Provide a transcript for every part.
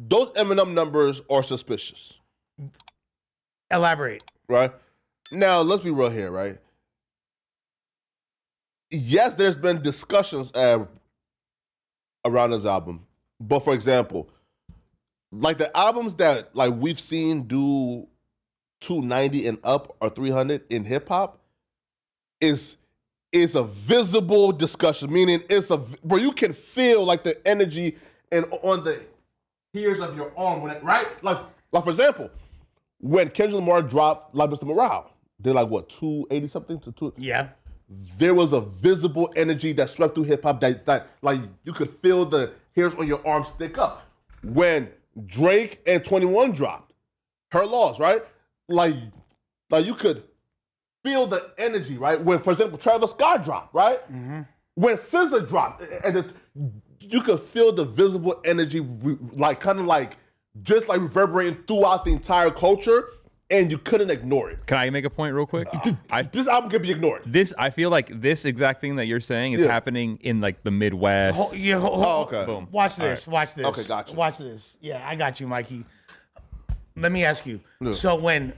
those Eminem numbers are suspicious. Elaborate. Right? Now, let's be real here, right? Yes, there's been discussions around this album. But for example, like the albums that like we've seen do 290 and up or 300 in hip hop is a visible discussion, meaning where you can feel like the energy and on the hairs of your arm, when it, right? Like for example, when Kendrick Lamar dropped like Mr. Morale, they're like what 280 something to 2. Yeah. There was a visible energy that swept through hip hop that like you could feel the hairs on your arm stick up. When Drake and 21 dropped Her Loss, right? Like you could feel the energy, right? When, for example, Travis Scott dropped, right? Mm-hmm. When SZA dropped, and you could feel the visible energy, like kind of like just like reverberating throughout the entire culture, and you couldn't ignore it. Can I make a point real quick? This album could be ignored. I feel like this exact thing that you're saying is happening in like the Midwest. Okay. Boom. Watch this. Right. Watch this. Okay, gotcha. Watch this. Yeah, I got you, Mikey. Let me ask you. Yeah. So when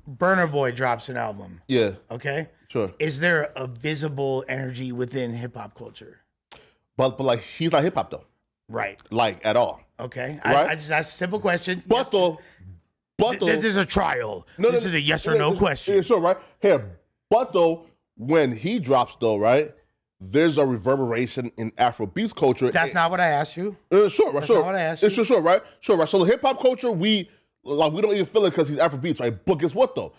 Burna Boy drops an album, Yeah. okay, Sure. is there a visible energy within hip hop culture? But like he's not hip hop though. Right. Like at all. Okay. Right? I just that's a simple question. But though. This is a trial. This is a yes or no question. Yeah, sure, right? Here. But though, when he drops though, right, there's a reverberation in Afrobeats culture. That's not what I asked you. Sure, right, That's sure. not what I asked you. Sure, right? Sure, right. So the hip hop culture, we don't even feel it because he's Afrobeats, right? But guess what though?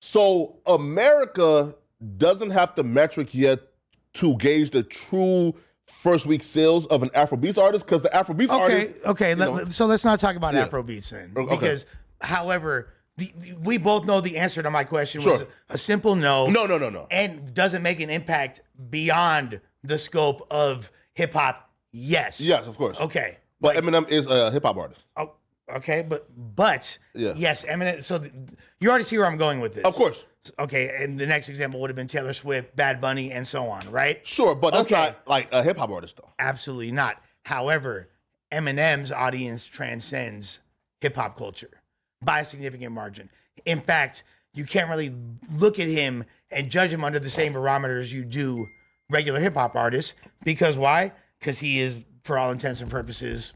So America doesn't have the metric yet to gauge the true first week sales of an Afrobeats artist because the Afrobeats artist. Okay. So let's not talk about Afrobeats then, Okay. because, however, we both know the answer to my question was a simple no. No. And doesn't make an impact beyond the scope of hip hop. Yes. Yes, of course. Okay. But Eminem is a hip hop artist. Oh, okay, but Yeah. yes, Eminem. So you already see where I'm going with this. Of course. Okay, and the next example would have been Taylor Swift, Bad Bunny, and so on, right? Sure, but that's not like a hip hop artist though. Absolutely not. However, Eminem's audience transcends hip hop culture by a significant margin. In fact, you can't really look at him and judge him under the same barometers you do regular hip hop artists. Because why? Because he is, for all intents and purposes,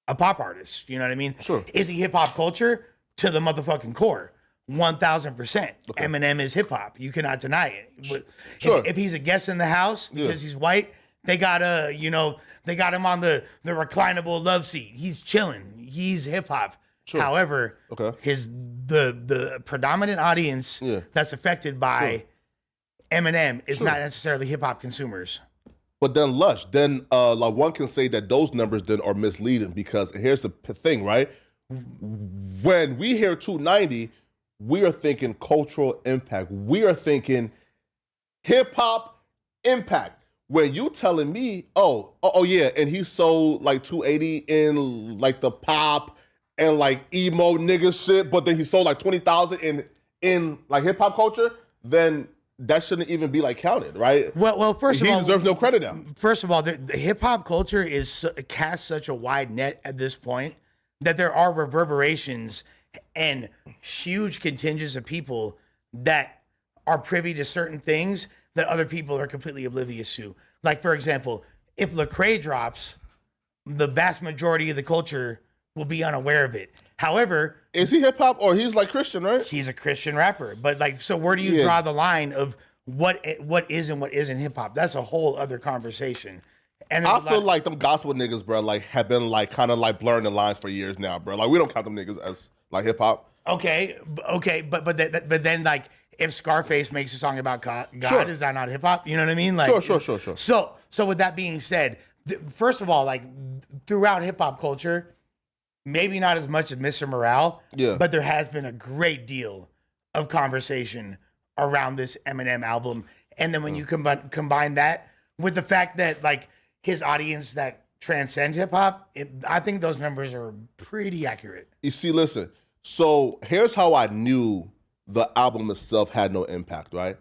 a pop artist. You know what I mean? Sure. Is he hip hop culture? To the motherfucking core. 1000%. Okay. Eminem is hip hop. You cannot deny it. Sure. If he's a guest in the house because he's white, they got him on the reclinable love seat. He's chilling. He's hip hop. Sure. However, the predominant audience that's affected by Eminem is not necessarily hip hop consumers. But then Lush, then like one can say that those numbers then are misleading because here's the thing, right? When we hear 290, we are thinking cultural impact. We are thinking hip hop impact. When you telling me, oh yeah, and he sold like 280 in like the pop and like emo nigga shit, but then he sold like 20,000 in like hip hop culture, then that shouldn't even be like counted, right? Well, first of all, he deserves no credit now. First of all, the hip hop culture casts such a wide net at this point that there are reverberations and huge contingents of people that are privy to certain things that other people are completely oblivious to. Like, for example, if Lecrae drops, the vast majority of the culture will be unaware of it. However, is he hip hop or he's like Christian, right? He's a Christian rapper. But like, so where do you draw the line of what is and what isn't hip hop? That's a whole other conversation. And I feel like them gospel niggas, bro, like have been like kind of like blurring the lines for years now, bro. Like we don't count them niggas as like hip hop. Okay, but then like if Scarface makes a song about God, is that not hip hop? You know what I mean? Like Sure. So with that being said, first of all, like throughout hip hop culture, maybe not as much as Mr. Morale, but there has been a great deal of conversation around this Eminem album, and then when you combine that with the fact that like his audience that transcend hip hop, I think those numbers are pretty accurate. You see, listen. So here's how I knew the album itself had no impact, right?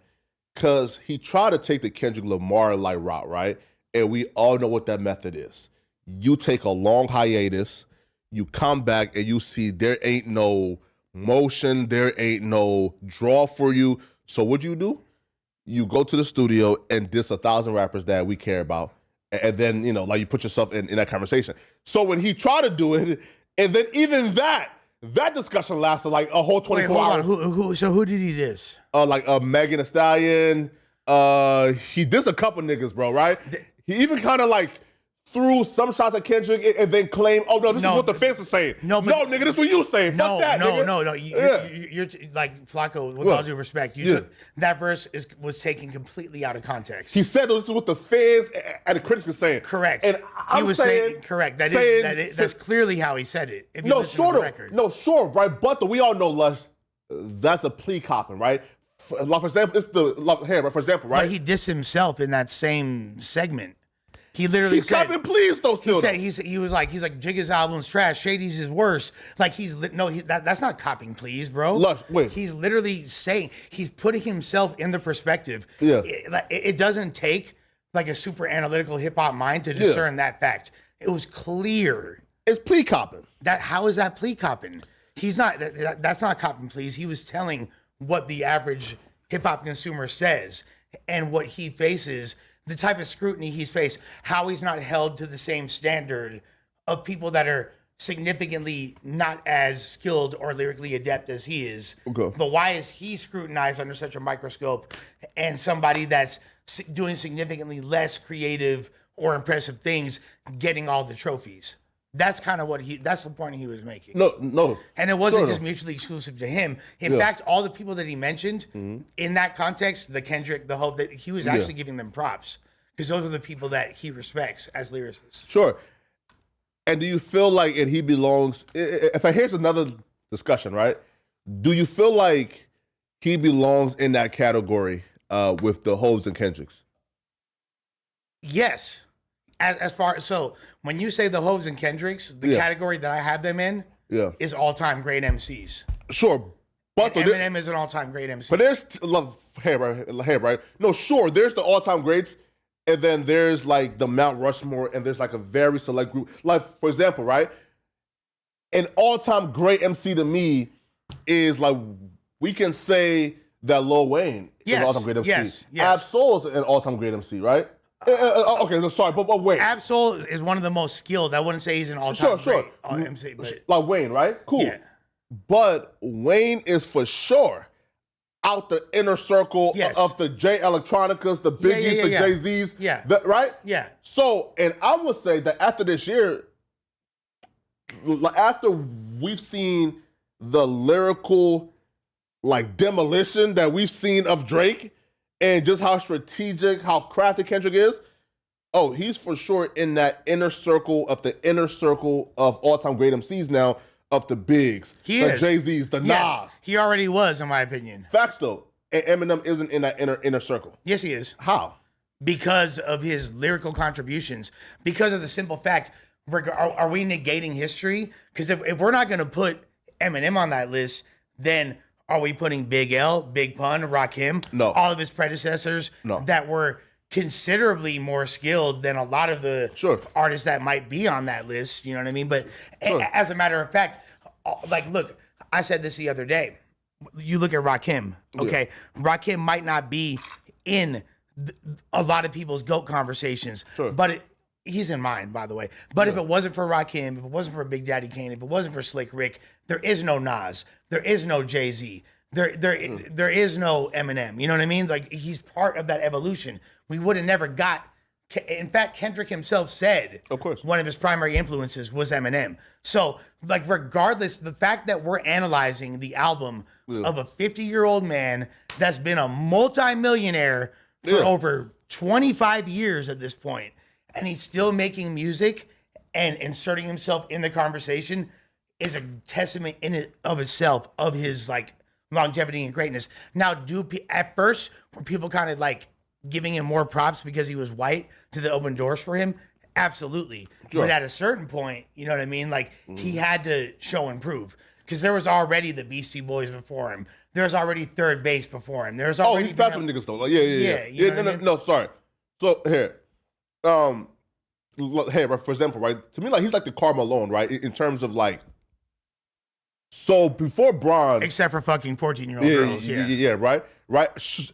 Because he tried to take the Kendrick Lamar like route, right? And we all know what that method is. You take a long hiatus, you come back and you see there ain't no motion, there ain't no draw for you. So what do? You go to the studio and diss 1,000 rappers that we care about. And then, like you put yourself in that conversation. So when he tried to do it, and then even that discussion lasted like a whole 24 hours. Who did he diss? Like Megan Thee Stallion. He dissed a couple niggas, bro, right? He even kind of like threw some shots at Kendrick and then claimed, oh no, this is what the fans are saying. No, nigga, this is what you saying. Fuck that, nigga. No. You're like Flacco, with all due respect, took that verse was taken completely out of context. He said this is what the fans and the critics are saying. Correct. And he was saying correct. That's clearly how he said it. If you sure, right? But we all know, Lush, that's a plea copping, right? For example, it's for example, right? But he dissed himself in that same segment. He literally said, copping pleas though. Still, he was like Jigga's album's trash. Shady's is worse. Like that's not copping pleas, bro. Lush, wait. He's literally saying he's putting himself in the perspective. Yeah. It doesn't take like a super analytical hip hop mind to discern that fact. It was clear. It's plea copping. How is that plea copping? He's not. That's not copping pleas. He was telling what the average hip hop consumer says and what he faces. The type of scrutiny he's faced, how he's not held to the same standard of people that are significantly not as skilled or lyrically adept as he is. Okay. But why is he scrutinized under such a microscope and somebody that's doing significantly less creative or impressive things getting all the trophies? That's kind of that's the point he was making. No. And it wasn't just mutually exclusive to him. In fact, all the people that he mentioned in that context, the Kendrick, the Hope, that he was actually giving them props because those are the people that he respects as lyricists. Sure. And do you feel like he belongs, here's another discussion, right? Do you feel like he belongs in that category with the Hoes and Kendricks? Yes. So when you say the Hoes and Kendricks, the category that I have them in is all-time great MCs. Sure, but Eminem is an all-time great MC. But there's right? No, sure, there's the all-time greats, and then there's like the Mount Rushmore, and there's like a very select group. Like for example, right? An all-time great MC to me is like we can say that Lil Wayne is an all-time great MC. Yes. Ab-Soul is an all-time great MC, right? Okay, sorry, but wait. Ab-Soul is one of the most skilled. I wouldn't say he's an all-time great MC, but like Wayne, right? Cool. Yeah. But Wayne is for sure out the inner circle of the J Electronicas, the Biggies, the Jay-Z's. Yeah. Right? Yeah. So, and I would say that after this year, after we've seen the lyrical like demolition that we've seen of Drake, and just how strategic, how crafty Kendrick is, he's for sure in that inner circle of all-time great MCs now, of the bigs, the Jay-Z's, the Nas. He already was, in my opinion. Facts, though. And Eminem isn't in that inner circle. Yes, he is. How? Because of his lyrical contributions. Because of the simple fact, are we negating history? Because if we're not going to put Eminem on that list, then are we putting Big L, Big Pun, Rakim, all of his predecessors that were considerably more skilled than a lot of the artists that might be on that list? You know what I mean? But as a matter of fact, like, look, I said this the other day. You look at Rakim, okay? Yeah. Rakim might not be in a lot of people's GOAT conversations, but he's in mine, by the way. But if it wasn't for Rakim, if it wasn't for Big Daddy Kane, if it wasn't for Slick Rick, there is no Nas, there is no Jay-Z, there is no Eminem. You know what I mean? Like, he's part of that evolution. We would have never got. In fact, Kendrick himself said, of course, one of his primary influences was Eminem. So, like, regardless, the fact that we're analyzing the album of a 50-year-old man that's been a multi-millionaire for over 25 years at this point, and he's still making music and inserting himself in the conversation, is a testament in it of itself of his like longevity and greatness. Now, at first were people kind of like giving him more props because he was white to the open doors for him? Absolutely. But at a certain point, you know what I mean? Like, he had to show and prove. Because there was already the Beastie Boys before him. There was already Third Base before him. There's already he's passing niggas though. Like, yeah. You know no, sorry. So here, hey, for example, right? To me, like he's like the Karl Malone, right? In terms of like, so before Bron, except for fucking 14-year-old girls, yeah, right. Right. So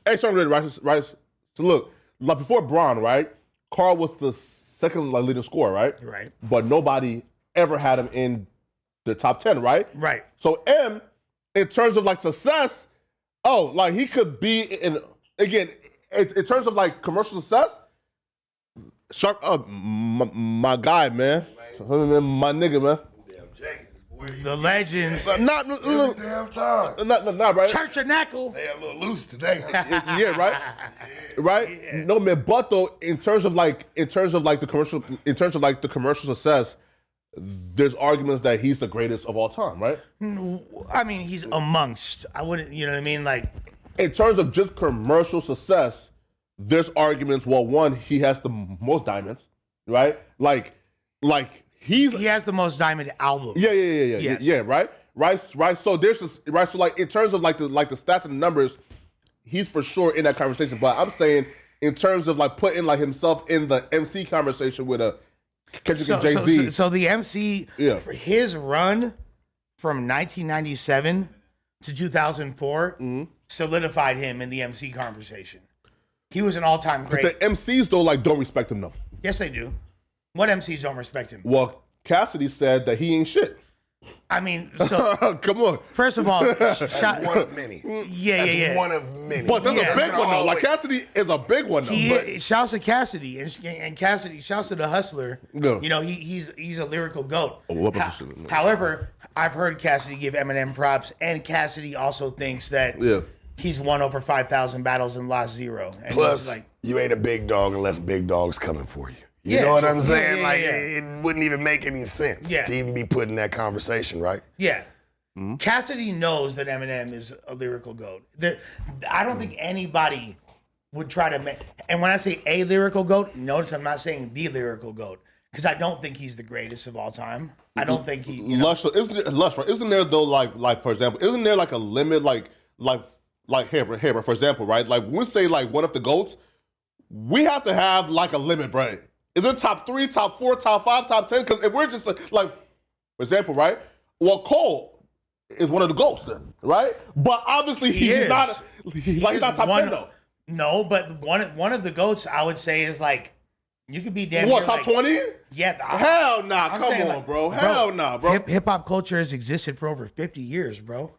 look, like before Bron, right? Karl was the second like leading scorer, right? Right. But nobody ever had him in the top 10, right? Right. So in terms of like success, like he could be in again in terms of like commercial success. Sharp, my guy, man, my nigga, man. The legend. Not damn time. Not right. Church of Knackle. They a little loose today. Yeah, right. Right. Yeah. No, man. But though, in terms of like the commercial success, there's arguments that he's the greatest of all time, right? I mean, he's amongst. I wouldn't. You know what I mean? Like, in terms of just commercial success, there's arguments. Well, one, he has the most diamonds, right? Like he has the most diamond albums. Yeah. Yes. Yeah, right. So there's this, right. So like in terms of like the stats and the numbers, he's for sure in that conversation. But I'm saying in terms of like putting like himself in the MC conversation with a Kendrick and Jay-Z. So the MC, for his run from 1997 to 2004 solidified him in the MC conversation. He was an all-time great. But the MCs though like don't respect him though. Yes, they do. What MCs don't respect him? Well, Cassidy said that he ain't shit. I mean, so come on. First of all, that's one of many. Yeah. One of many. But that's a big one though. Like Cassidy is a big one though. Shouts to Cassidy and Cassidy. Shouts to the hustler. Yeah. You know, he's a lyrical goat. Oh, however, I've heard Cassidy give Eminem props, and Cassidy also thinks that he's won over 5,000 battles and lost 0. And plus, like, you ain't a big dog unless big dog's coming for you. You know what I'm saying? It wouldn't even make any sense to even be put in that conversation, right? Yeah. Cassidy knows that Eminem is a lyrical goat. I don't think anybody would try to make, and when I say a lyrical goat, notice I'm not saying the lyrical goat, because I don't think he's the greatest of all time. I don't think he, Lush, right? Isn't there though like for example, isn't there like a limit like here, for example, right? Like when we say like one of the goats, we have to have like a limit, right? Is it top 3, top 4, top 5, top 10? Because if we're just like, for example, right? Well, Cole is one of the GOATs then, right? But obviously he's not top 10 though. No, but one of the GOATs I would say is like, you could be damn What, near top 20? Yeah. Hell nah, come on, like, bro. Hell nah, bro. Hip hop culture has existed for over 50 years, bro.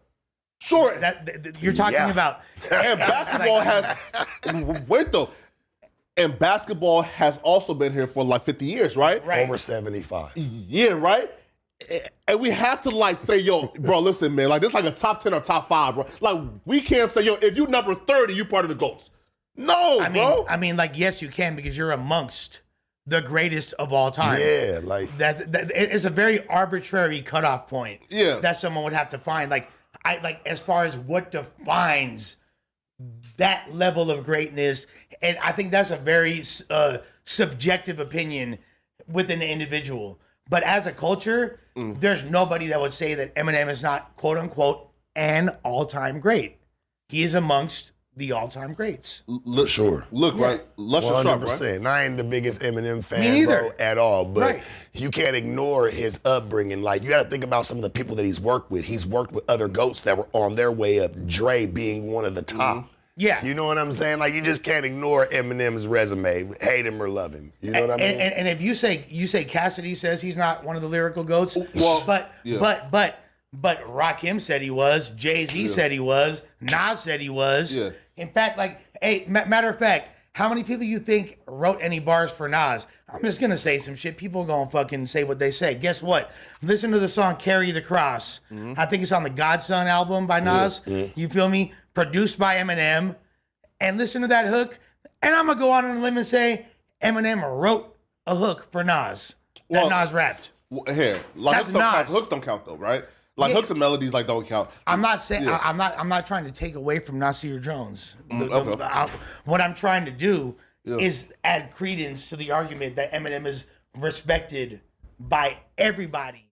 Sure. You're talking about. And basketball has, wait though. And basketball has also been here for like 50 years, right? Over 75. Yeah, right? And we have to like say, yo, bro, listen, man, like this is like a top 10 or top 5, bro. Like we can't say, yo, if you number 30, you part of the GOATs. No, bro. I mean, like, yes, you can because you're amongst the greatest of all time. Yeah, like. It's a very arbitrary cutoff point that someone would have to find. Like, as far as what defines that level of greatness, and I think that's a very subjective opinion within the individual. But as a culture, there's nobody that would say that Eminem is not, quote unquote, an all-time great. He is amongst the all-time greats. For sure. Look, right? Lush 100%. Right? I ain't the biggest Eminem fan, Me neither. bro, at all. But you can't ignore his upbringing. Like, you got to think about some of the people that he's worked with. He's worked with other GOATs that were on their way up, Dre being one of the top. Yeah. You know what I'm saying? Like, you just can't ignore Eminem's resume, hate him or love him. You know what I mean? And if you say Cassidy says he's not one of the lyrical GOATs, well, but Rakim said he was, Jay-Z said he was, Nas said he was. Yeah. In fact, like, hey, matter of fact, how many people you think wrote any bars for Nas? I'm just gonna say some shit. People gonna fucking say what they say. Guess what? Listen to the song "Carry the Cross." I think it's on the Godson album by Nas. You feel me? Produced by Eminem. And listen to that hook. And I'm gonna go on a limb and say Eminem wrote a hook for Nas that Nas rapped. Here, like hooks don't count though, right? Like hooks and melodies like don't count. I'm not saying I'm not trying to take away from Nasir Jones. What I'm trying to do is add credence to the argument that Eminem is respected by everybody.